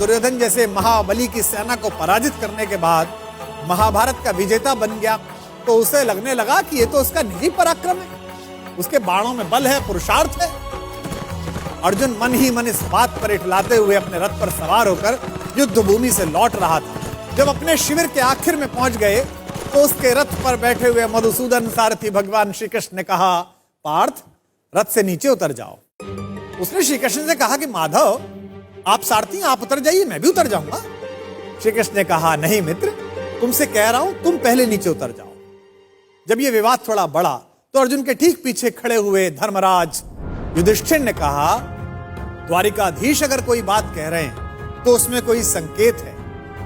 दुर्योधन जैसे महाबली की सेना को पराजित करने के बाद महाभारत का विजेता बन गया, तो उसे लगने लगा कि ये तो उसका निजी पराक्रम है, उसके बाणों में बल है, पुरुषार्थ है। अर्जुन मन ही मन इस बात पर इठलाते हुए अपने रथ पर सवार होकर युद्ध भूमि से लौट रहा था। जब अपने शिविर के आखिर में पहुंच गए तो उसके रथ पर बैठे हुए मधुसूदन सारथी भगवान श्री कृष्ण ने कहा, पार्थ, रथ से नीचे उतर जाओ। उसने श्री कृष्ण से कहा कि माधव, आप सारथी, आप उतर जाइए, मैं भी उतर जाऊंगा। श्री कृष्ण ने कहा, नहीं मित्र, तुमसे कह रहा हूं, तुम पहले नीचे उतर जाओ। जब यह विवाद थोड़ा बढ़ा तो अर्जुन के ठीक पीछे खड़े हुए धर्मराज युधिष्ठिर ने कहा, द्वारिकाधीश अगर कोई बात कह रहे हैं तो उसमें कोई संकेत है।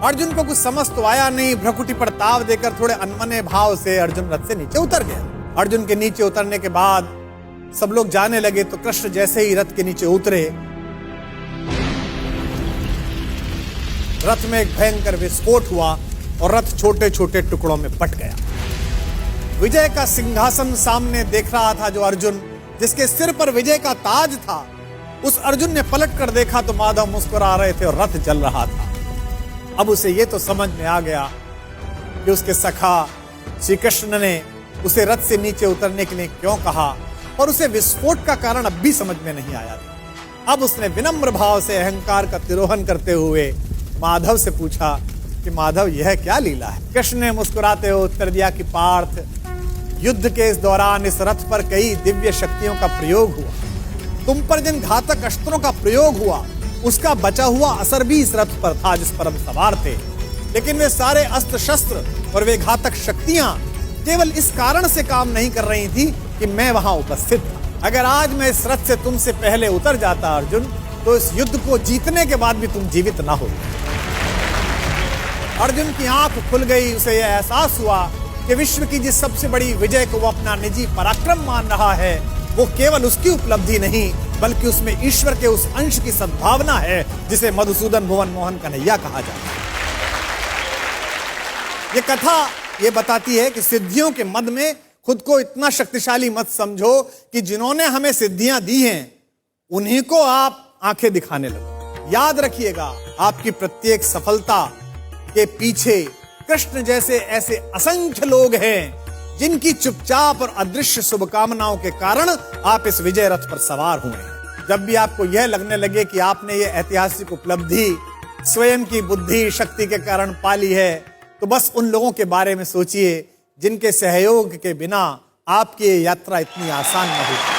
अर्जुन को कुछ समझ तो आया नहीं। भ्रुकुटी पर ताव देकर थोड़े अनमने भाव से अर्जुन रथ से नीचे उतर गया। अर्जुन के नीचे उतरने के बाद सब लोग जाने लगे तो कृष्ण जैसे ही रथ के नीचे उतरे, रथ में एक भयंकर विस्फोट हुआ और रथ छोटे छोटे टुकड़ों में बट गया। विजय का सिंहासन सामने देख रहा था जो अर्जुन, जिसके सिर पर विजय का ताज था, उस अर्जुन ने पलट कर देखा तो माधव मुस्कुरा रहे थे और रथ जल रहा था। अब उसे यह तो समझ में आ गया कि उसके सखा श्री कृष्ण ने उसे रथ से नीचे उतरने के लिए क्यों कहा, और उसे विस्फोट का कारण अब भी समझ में नहीं आया था। अब उसने विनम्र भाव से अहंकार का तिरोहन करते हुए माधव से पूछा कि माधव, यह क्या लीला है? कृष्ण ने मुस्कुराते हुए उत्तर दिया कि पार्थ, युद्ध के इस दौरान इस रथ पर कई दिव्य शक्तियों का प्रयोग हुआ। तुम पर जिन घातक अस्त्रों का प्रयोग हुआ उसका बचा हुआ असर भी इस रथ पर था जिस पर हम सवार थे, लेकिन वे सारे अस्त्र शस्त्र और वे घातक शक्तियां केवल इस कारण से काम नहीं कर रही थी कि मैं वहां उपस्थित था। अगर आज मैं इस रथ से तुमसे पहले उतर जाता अर्जुन, तो इस युद्ध को जीतने के बाद भी तुम जीवित ना हो। अर्जुन की आंख खुल गई। उसे यह एहसास हुआ कि विश्व की जिस सबसे बड़ी विजय को वो अपना निजी पराक्रम मान रहा है, वो केवल उसकी उपलब्धि नहीं बल्कि उसमें ईश्वर के उस अंश की सद्भावना है जिसे मधुसूदन भुवन मोहन कन्हैया कहा जाता है। ये कथा ये बताती है कि सिद्धियों के मद में खुद को इतना शक्तिशाली मत समझो कि जिन्होंने हमें सिद्धियां दी हैं उन्हीं को आप आंखें दिखाने लगो। याद रखिएगा, आपकी प्रत्येक सफलता के पीछे कृष्ण जैसे ऐसे असंख्य लोग हैं जिनकी चुपचाप और अदृश्य शुभकामनाओं के कारण आप इस विजय रथ पर सवार हुए हैं। जब भी आपको यह लगने लगे कि आपने ये ऐतिहासिक उपलब्धि स्वयं की बुद्धि शक्ति के कारण पाली है, तो बस उन लोगों के बारे में सोचिए जिनके सहयोग के बिना आपकी ये यात्रा इतनी आसान न होती।